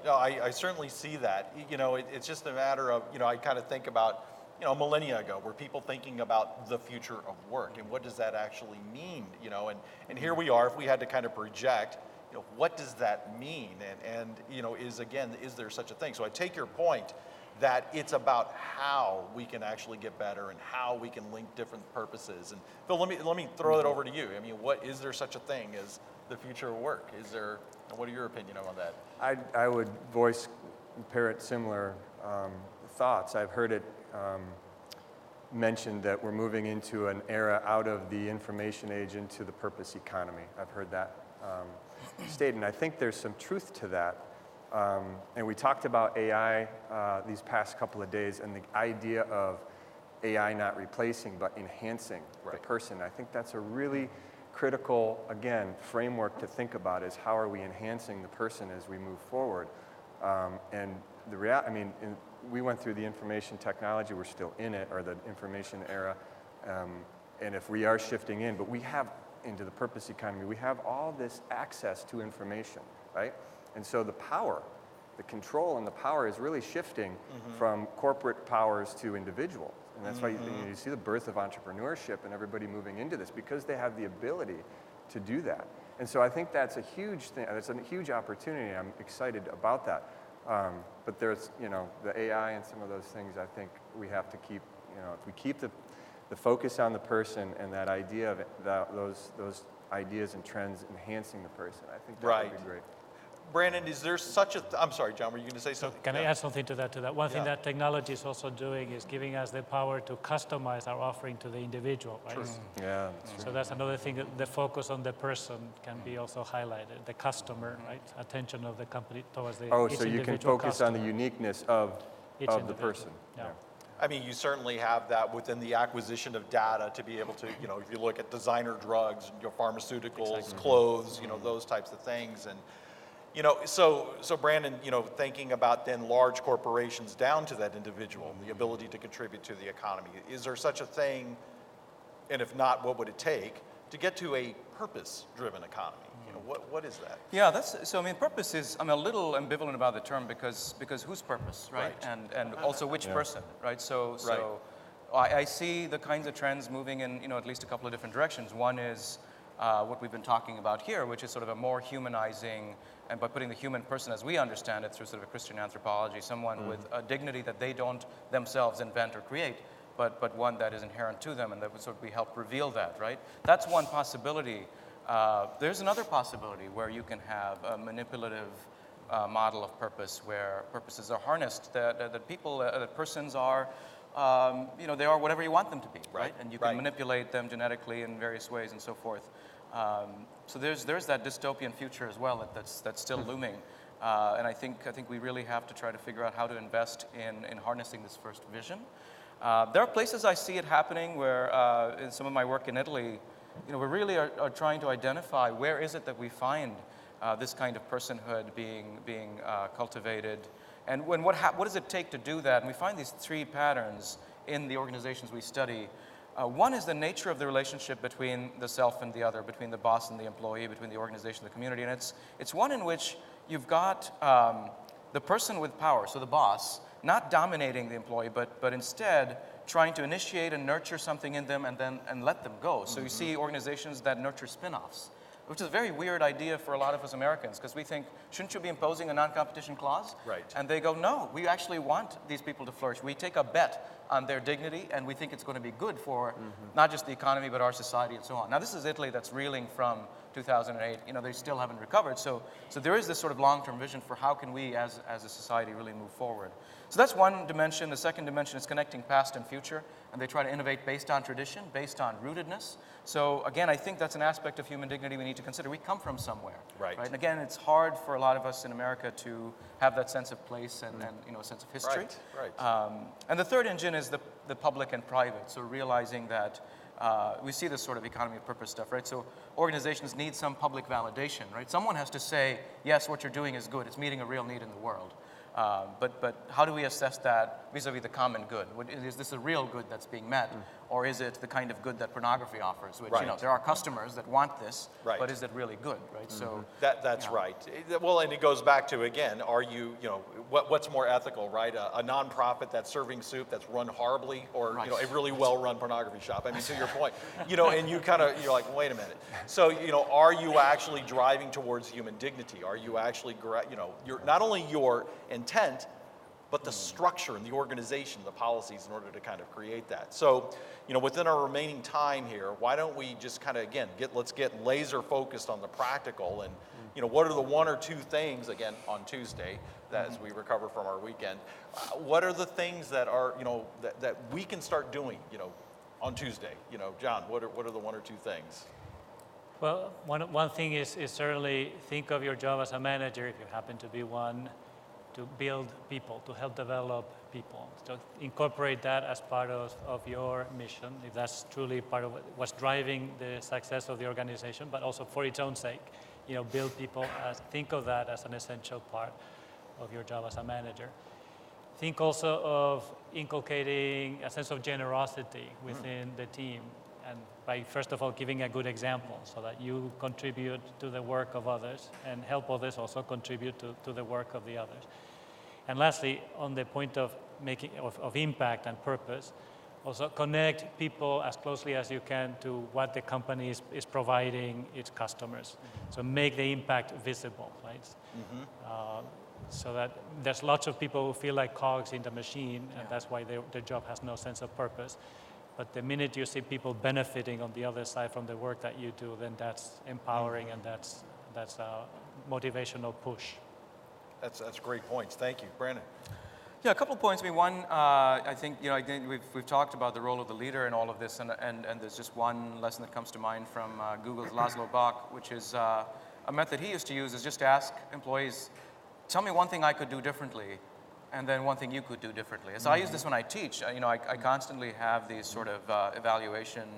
No, I certainly see that. You know, it's just a matter of, you know, I kind of think about, you know, millennia ago, were people thinking about the future of work and what does that actually mean, you know, and here we are, if we had to kind of project, you know, what does that mean? And you know, is there such a thing? So I take your point that it's about how we can actually get better and how we can link different purposes. And Phil, let me throw it over to you. I mean, is there such a thing as the future of work? What are your opinion on that? I would parrot similar thoughts. I've heard it mentioned that we're moving into an era out of the information age into the purpose economy. I've heard that stated, and I think there's some truth to that. And we talked about AI these past couple of days, and the idea of AI not replacing but enhancing the person. I think that's a really critical, again, framework to think about, is how are we enhancing the person as we move forward. And we went through the information technology, we're still in it, or the information era, and if we are shifting in, but we have, into the purpose economy, we have all this access to information, right? And so the power, the control and the power is really shifting from corporate powers to individual. And that's why you see the birth of entrepreneurship and everybody moving into this, because they have the ability to do that. And so I think that's a huge thing, that's a huge opportunity. I'm excited about that. But there's, you know, the AI and some of those things, I think we have to keep, you know, if we keep the focus on the person and that idea of those ideas and trends enhancing the person, I think that would be great. Brandon, is there such a, I'm sorry, John, were you going to say something? Can I add something to that? One thing Yeah. that technology is also doing is giving us the power to customize our offering to the individual, right? Yeah, that's true. So that's another thing, that the focus on the person can be also highlighted, the customer, right? Attention of the company towards the Oh, each so you can individual focus on the customer. uniqueness of Each the individual. person. Yeah. I mean, you certainly have that within the acquisition of data to be able to, you know, if you look at designer drugs, you know, pharmaceuticals, clothes, you know, those types of things. And, you know, so Brandon, you know, thinking about then large corporations down to that individual, the ability to contribute to the economy, is there such a thing, and if not, what would it take to get to a purpose-driven economy? You know, what is that? Yeah, so I mean, purpose is, I'm a little ambivalent about the term because whose purpose, right? And also which person, right? So I see the kinds of trends moving in, you know, at least a couple of different directions. One is what we've been talking about here, which is sort of a more humanizing, and by putting the human person as we understand it through sort of a Christian anthropology, someone with a dignity that they don't themselves invent or create, but one that is inherent to them, and that would sort of help reveal that, right? That's one possibility. There's another possibility where you can have a manipulative model of purpose, where purposes are harnessed, that people, that persons are, you know, they are whatever you want them to be, right? And you can manipulate them genetically in various ways and so forth. So there's that dystopian future as well that's still looming. And I think we really have to try to figure out how to invest in harnessing this first vision. There are places I see it happening where, in some of my work in Italy, you know, we really are trying to identify where is it that we find this kind of personhood being cultivated, and what does it take to do that? And we find these three patterns in the organizations we study. One is the nature of the relationship between the self and the other, between the boss and the employee, between the organization and the community, and it's one in which you've got the person with power, so the boss, not dominating the employee, but instead trying to initiate and nurture something in them and let them go. So you see organizations that nurture spin-offs, which is a very weird idea for a lot of us Americans, because we think, shouldn't you be imposing a non-competition clause? Right. And they go, no, we actually want these people to flourish. We take a bet on their dignity, and we think it's going to be good for not just the economy, but our society and so on. Now, this is Italy that's reeling from 2008. You know, they still haven't recovered. So there is this sort of long-term vision for how can we, as a society, really move forward. So that's one dimension. The second dimension is connecting past and future, and they try to innovate based on tradition, based on rootedness. So again, I think that's an aspect of human dignity we need to consider. We come from somewhere, Right. And again, it's hard for a lot of us in America to have that sense of place and you know, a sense of history. Right. And the third engine is the public and private. So realizing that we see this sort of economy of purpose stuff, right? So organizations need some public validation, right? Someone has to say, yes, what you're doing is good. It's meeting a real need in the world. But how do we assess that vis-a-vis the common good? Is this a real good that's being met, or is it the kind of good that pornography offers? Which you know, there are customers that want this, but is it really good, right? So That's right. Well, and it goes back to, again, are you know, what's more ethical, right? A nonprofit that's serving soup that's run horribly, or you know, a really well-run pornography shop. I mean, to your point, you know, and you're like, wait a minute. So you know, are you actually driving towards human dignity? Are you actually, you know, not only your intent, but the structure and the organization, the policies in order to kind of create that. So, you know, within our remaining time here, why don't we just kind of, again, let's get laser focused on the practical, and, you know, what are the one or two things, again, on Tuesday, that as we recover from our weekend, what are the things that are, you know, that we can start doing, you know, on Tuesday? You know, John, what are the one or two things? Well, one thing is certainly think of your job as a manager, if you happen to be one, to build people, to help develop people. So incorporate that as part of your mission, if that's truly part of what's driving the success of the organization, but also for its own sake. You know, build people, think of that as an essential part of your job as a manager. Think also of inculcating a sense of generosity within the team, and by first of all giving a good example so that you contribute to the work of others and help others also contribute to the work of the others. And lastly, on the point of making of impact and purpose, also connect people as closely as you can to what the company is providing its customers. So make the impact visible, right? So that there's lots of people who feel like cogs in the machine, and that's why their job has no sense of purpose. But the minute you see people benefiting on the other side from the work that you do, then that's empowering and that's a motivational push. That's great points. Thank you. Brandon. Yeah, a couple of points. I mean, one, I think we've talked about the role of the leader in all of this, and there's just one lesson that comes to mind from Google's Laszlo Bock, which is a method he used to use is just to ask employees, tell me one thing I could do differently, and then one thing you could do differently. So I use this when I teach. I constantly have these sort of evaluation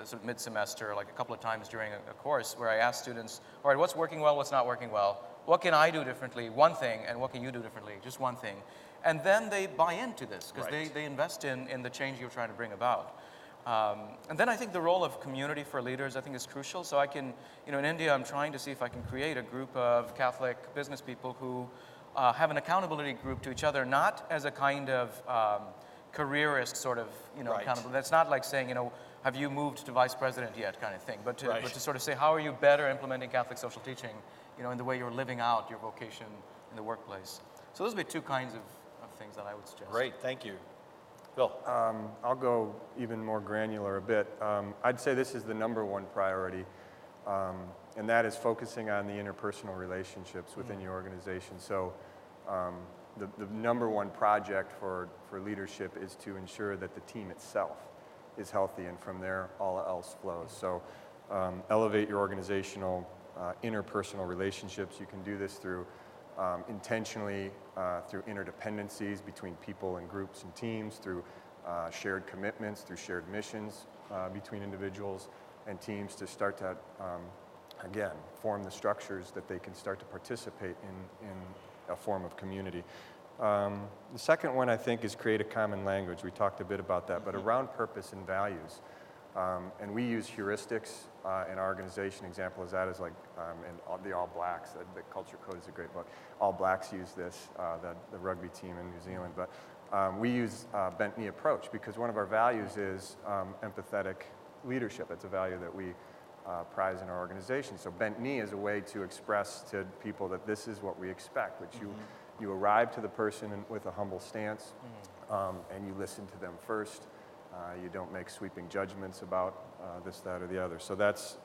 sort of mid-semester, like a couple of times during a course, where I ask students, all right, what's working well, what's not working well? What can I do differently? One thing, and what can you do differently? Just one thing. And then they buy into this, because they invest in the change you're trying to bring about. And then I think the role of community for leaders, I think, is crucial. So I can, in India, I'm trying to see if I can create a group of Catholic business people who have an accountability group to each other, not as a kind of careerist sort of, accountability. That's not like saying, have you moved to vice president yet kind of thing, but to sort of say, how are you better implementing Catholic social teaching, in the way you're living out your vocation in the workplace. So those would be two kinds of things that I would suggest. Great, thank you. Bill. I'll go even more granular a bit. I'd say this is the number one priority, and that is focusing on the interpersonal relationships within your organization. So the number one project for leadership is to ensure that the team itself is healthy, and from there all else flows. So elevate your organizational interpersonal relationships. You can do this through intentionally through interdependencies between people and groups and teams, through shared commitments, through shared missions between individuals and teams to start to, again, form the structures that they can start to participate in a form of community. The second one, I think, is create a common language. We talked a bit about that, but around purpose and values. And we use heuristics in our organization. Example is that is like in the All Blacks. The Culture Code is a great book. All Blacks use this, the rugby team in New Zealand. But we use bent knee approach because one of our values is empathetic leadership. That's a value that we prize in our organization. So bent knee is a way to express to people that this is what we expect, which you arrive to the person with a humble stance, and you listen to them first. You don't make sweeping judgments about this, that, or the other. So that's,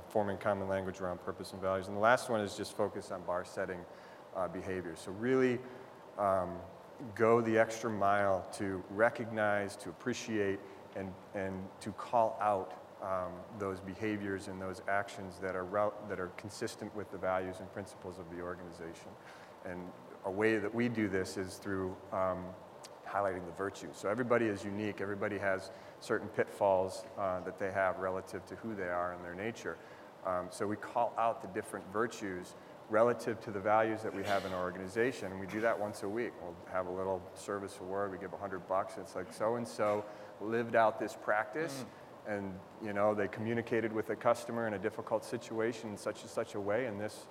forming common language around purpose and values. And the last one is just focus on bar-setting behaviors. So really go the extra mile to recognize, to appreciate, and to call out those behaviors and those actions that are consistent with the values and principles of the organization. And a way that we do this is through highlighting the virtues. So everybody is unique. Everybody has certain pitfalls that they have relative to who they are and their nature. So we call out the different virtues relative to the values that we have in our organization, and we do that once a week. We'll have a little service award. We give $100. It's like so-and-so lived out this practice, and they communicated with a customer in a difficult situation in such and such a way, and this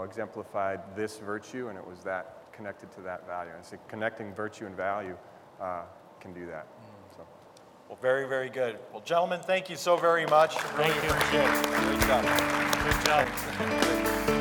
exemplified this virtue, and it was that connected to that value. And so connecting virtue and value can do that. So. Well, very, very good. Well, gentlemen, thank you so very much. Really Thank you. appreciate it. Great job. Good job.